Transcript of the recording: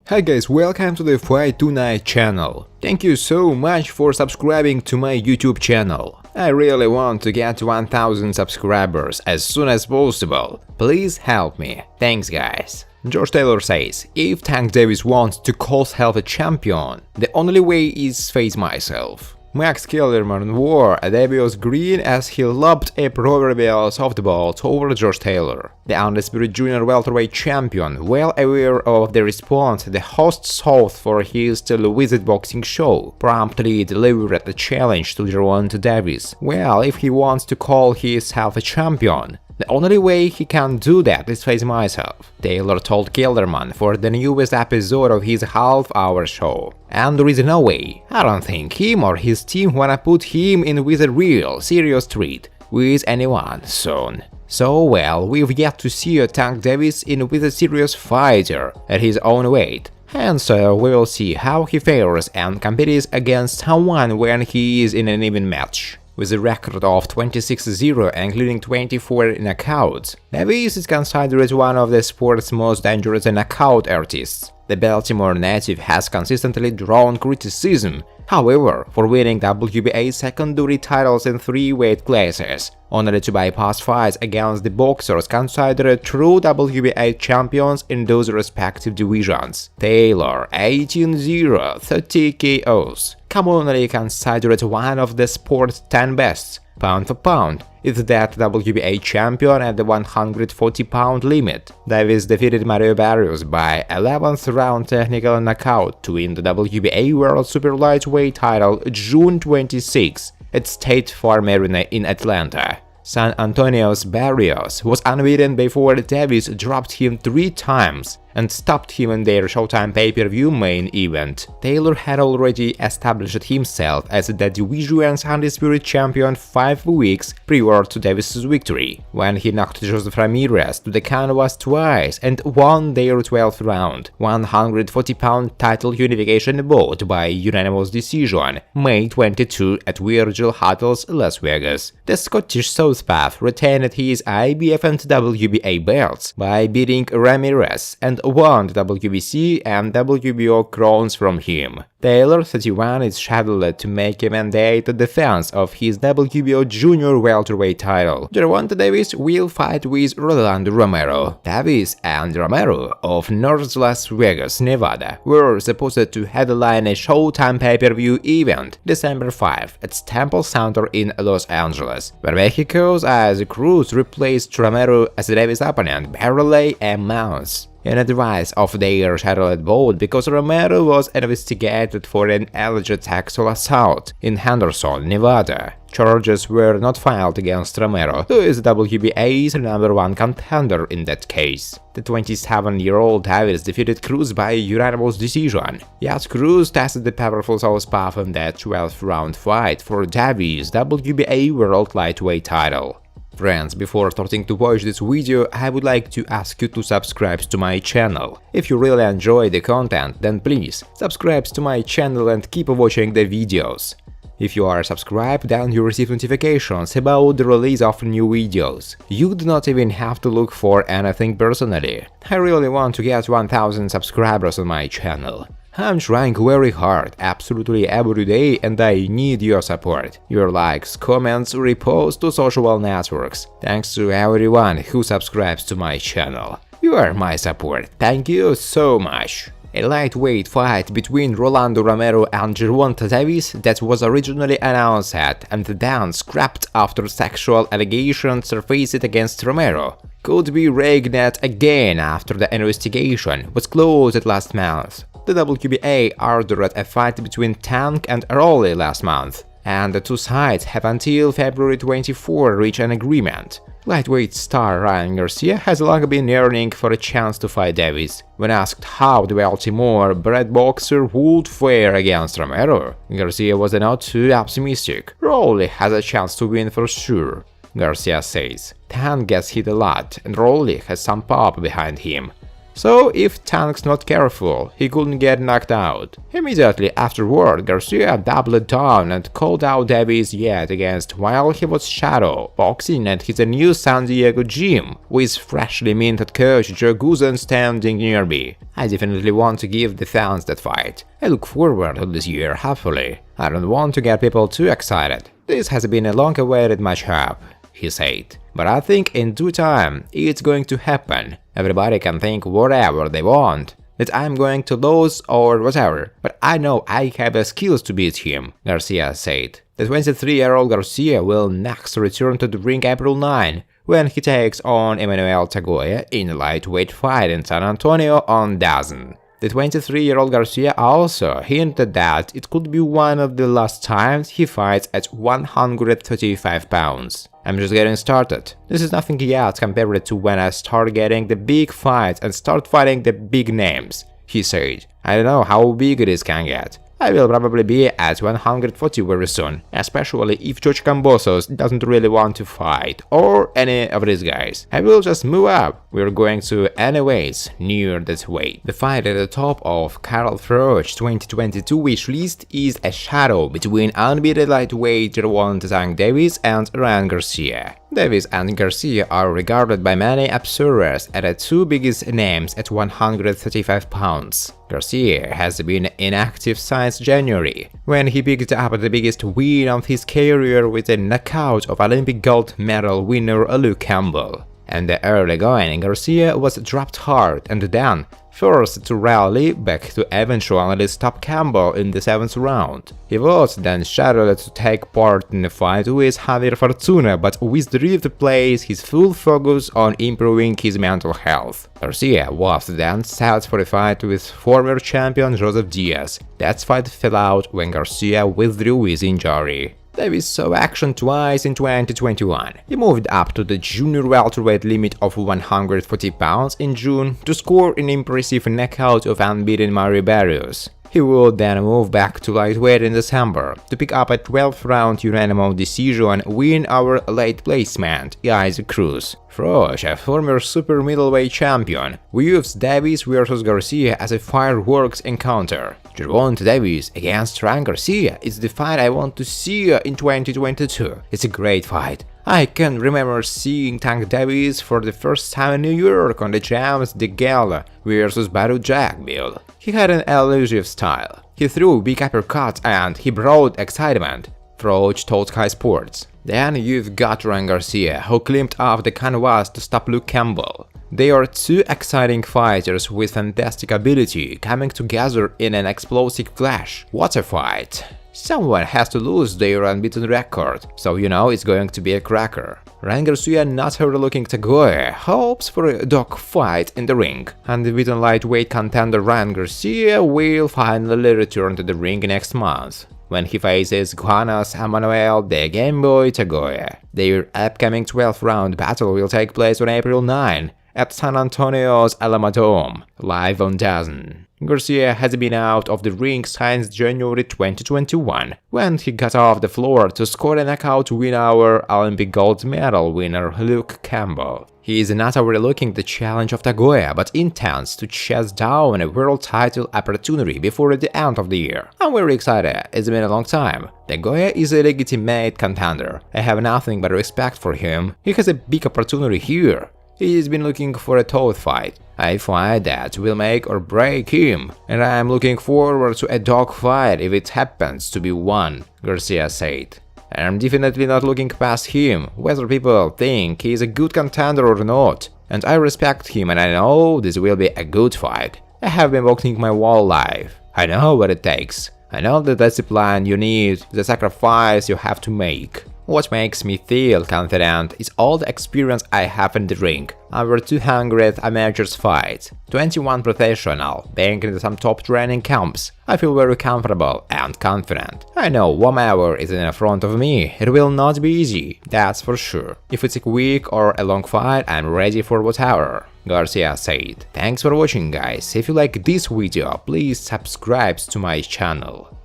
Hi guys, welcome to the Fight Tonight channel. Thank you so much for subscribing to my YouTube channel. I really want to get 1000 subscribers as soon as possible. Please help me. Thanks guys. Josh Taylor says, if Tank Davis wants to call himself a champion, the only way is face myself. Max Kellerman wore a devious grin as he lobbed a proverbial softball toward Josh Taylor. The undisputed junior welterweight champion, well aware of the response the host sought for his televised boxing show, promptly delivered the challenge to Gervonta Davis. Well, if he wants to call himself a champion, the only way he can do that is face myself, Taylor told Kellerman for the newest episode of his half-hour show. And there is no way. I don't think him or his team wanna put him in with a real, serious threat with anyone soon. So well, we've yet to see a Tank Davis in with a serious fighter at his own weight. And so we'll see how he fares and competes against someone when he is in an even match. With a record of 26-0 including 24 knockouts, Davis is considered one of the sport's most dangerous knockout artists. The Baltimore native has consistently drawn criticism, however, for winning WBA secondary titles in 3 weight classes, only to bypass fights against the boxers considered true WBA champions in those respective divisions. Taylor, 18-0, 30 KOs, commonly considered one of the sport's 10 best. Pound for pound, is that WBA champion at the 140-pound limit. Davis defeated Mario Barrios by 11th round technical knockout to win the WBA World Super Lightweight title June 26 at State Farm Arena in Atlanta. San Antonio's Barrios was unbeaten before Davis dropped him 3 times and stopped him in their Showtime pay-per-view main event. Taylor had already established himself as the division's undisputed champion 5 weeks prior to Davis' victory, when he knocked Joseph Ramirez to the canvas twice and won their 12th round, 140-pound title unification bout by unanimous decision, May 22 at Virgil Hotels, Las Vegas. The Scottish Southpaw retained his IBF and WBA belts by beating Ramirez and won the WBC and WBO crowns from him. Taylor, 31, is scheduled to make a mandate defense of his WBO junior welterweight title. Gervonta Davis will fight with Rolando Romero. Davis and Romero of North Las Vegas, Nevada, were supposed to headline a Showtime pay-per-view event December 5 at Staples Center in Los Angeles, where Mexico's Isaac Cruz replaced Romero as Davis' opponent barely a month in advance of their scheduled bout because Romero was investigated for an alleged sexual assault in Henderson, Nevada. Charges were not filed against Romero, who is WBA's #1 contender in that case. The 27-year-old Davis defeated Cruz by unanimous decision, yet Cruz tested the powerful southpaw in that 12th round fight for Davis' WBA World Lightweight title. Friends, before starting to watch this video, I would like to ask you to subscribe to my channel. If you really enjoy the content, then please subscribe to my channel and keep watching the videos. If you are subscribed, then you receive notifications about the release of new videos. You do not even have to look for anything personally. I really want to get 1000 subscribers on my channel. I'm trying very hard, absolutely every day, and I need your support. Your likes, comments, reposts to social networks. Thanks to everyone who subscribes to my channel. You are my support. Thank you so much. A lightweight fight between Rolando Romero and Gervonta Davis that was originally announced and then scrapped after sexual allegations surfaced against Romero could be reignite again after the investigation was closed last month. The WBA ordered a fight between Tank and Rolly last month, and the two sides have until February 24 to reach an agreement. Lightweight star Ryan Garcia has long been yearning for a chance to fight Davis. When asked how the Baltimore-bred boxer would fare against Romero, Garcia was not too optimistic. Rolly has a chance to win for sure, Garcia says. Tank gets hit a lot, and Rolly has some pop behind him. So if Tank's not careful, he couldn't get knocked out. Immediately afterward, Garcia doubled down and called out Davis yet against while he was shadow boxing at his new San Diego gym with freshly minted coach Joe Guzan standing near me. I definitely want to give the fans that fight. I look forward to this year happily. I don't want to get people too excited. This has been a long-awaited matchup, he said. But I think in due time it's going to happen. Everybody can think whatever they want, that I'm going to lose or whatever, but I know I have the skills to beat him, Garcia said. The 23-year-old Garcia will next return to the ring April 9, when he takes on Emmanuel Tagoya in a lightweight fight in San Antonio on DAZN. The 23-year-old Garcia also hinted that it could be one of the last times he fights at 135 pounds. I'm just getting started. This is nothing yet compared to when I start getting the big fights and start fighting the big names, he said. I don't know how big this can get. I will probably be at 140 very soon, especially if George Kambosos doesn't really want to fight, or any of these guys. I will just move up. We're going to anyways near that weight. The fight at the top of Karl Froch's 2022 wish list is a shadow between unbeaten lightweight Gervonta Davis and Ryan Garcia. Davis and Garcia are regarded by many observers as the two biggest names at 135 pounds. Garcia has been inactive since January, when he picked up the biggest win of his career with a knockout of Olympic gold medal winner Luke Campbell. And the early going, Garcia was dropped hard and then forced to rally back to eventually stop Campbell in the 7th round. He was then scheduled to take part in a fight with Javier Fortuna, but withdrew to place his full focus on improving his mental health. Garcia was then set for a fight with former champion Joseph Diaz. That fight fell out when Garcia withdrew with injury. Davis saw action twice in 2021. He moved up to the junior welterweight limit of 140 pounds in June to score an impressive knockout of unbeaten Mario Barrios. He would then move back to lightweight in December to pick up a 12th-round unanimous decision and win over late placement Isaac Cruz. Froch, a former super middleweight champion, views Davis vs Garcia as a fireworks encounter. Gervonta Davis against Ryan Garcia is the fight I want to see in 2022. It's a great fight. I can remember seeing Tank Davis for the first time in New York on the James de Gala vs Baru Jackbill. He had an elusive style. He threw big uppercuts and he brought excitement, Froch told Sky Sports. Then you've got Ryan Garcia, who climbed off the canvas to stop Luke Campbell. They are two exciting fighters with fantastic ability coming together in an explosive clash. What a fight! Someone has to lose their unbeaten record, so you know it's going to be a cracker. Ryan Garcia, not overlooking Tagoya, hopes for a dogfight in the ring. Unbeaten lightweight contender Ryan Garcia will finally return to the ring next month, when he faces Guana's Emmanuel the Game Boy Tagoya. Their upcoming 12th-round battle will take place on April 9 at San Antonio's Alamodome, live on DAZN. Garcia has been out of the ring since January 2021, when he got off the floor to score a knockout win over Olympic gold medal winner Luke Campbell. He is not overlooking the challenge of Tagoya, but intends to chase down a world title opportunity before the end of the year. I'm very excited, it's been a long time. Tagoya is a legitimate contender. I have nothing but respect for him. He has a big opportunity here. He's been looking for a tough fight, a fight that will make or break him, and I'm looking forward to a dogfight if it happens to be one, Garcia said. I'm definitely not looking past him, whether people think he's a good contender or not, and I respect him and I know this will be a good fight. I have been boxing my whole life. I know what it takes. I know the discipline you need, the sacrifice you have to make. What makes me feel confident is all the experience I have in the ring. Over 200 amateurs fights, 21 professional, being in some top training camps. I feel very comfortable and confident. I know whomever is in front of me, it will not be easy, that's for sure. If it's a quick or a long fight, I'm ready for whatever, Garcia said. Thanks for watching, guys. If you like this video, please subscribe to my channel.